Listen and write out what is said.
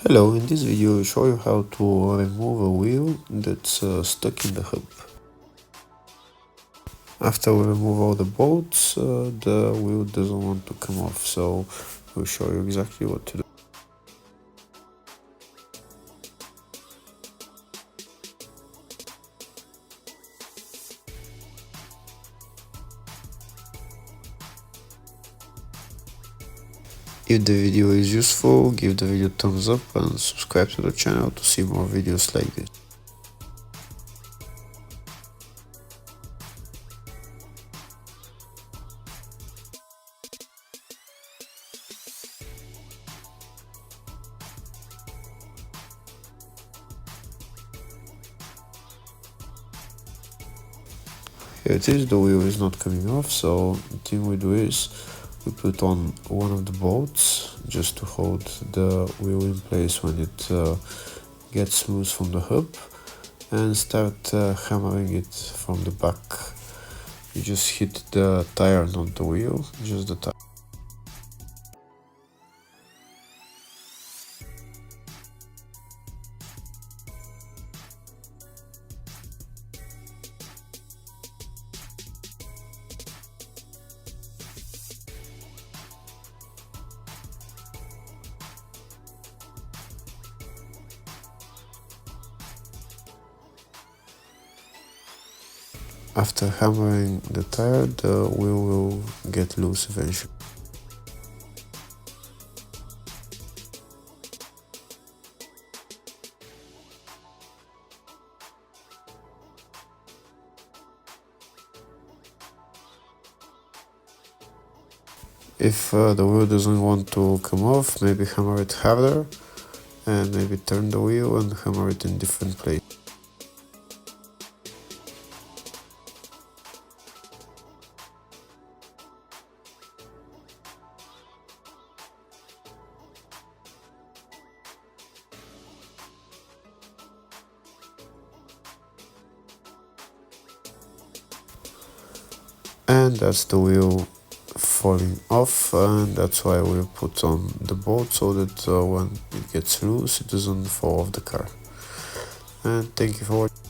Hello, in this video I show you how to remove a wheel that's stuck in the hub. After we remove all the bolts, the wheel doesn't want to come off, so we'll show you exactly what to do. If the video is useful, give the video a thumbs up and subscribe to the channel to see more videos like this. Here it is, the wheel is not coming off, so the thing we do is we put on one of the bolts just to hold the wheel in place when it gets loose from the hub, and start hammering it from the back. You just hit the tire, not the wheel, just the tire. After hammering the tire, the wheel will get loose eventually. If the wheel doesn't want to come off, maybe hammer it harder and maybe turn the wheel and hammer it in different places. And that's the wheel falling off, and that's why we put on the bolt so that when it gets loose it doesn't fall off the car. And thank you for watching.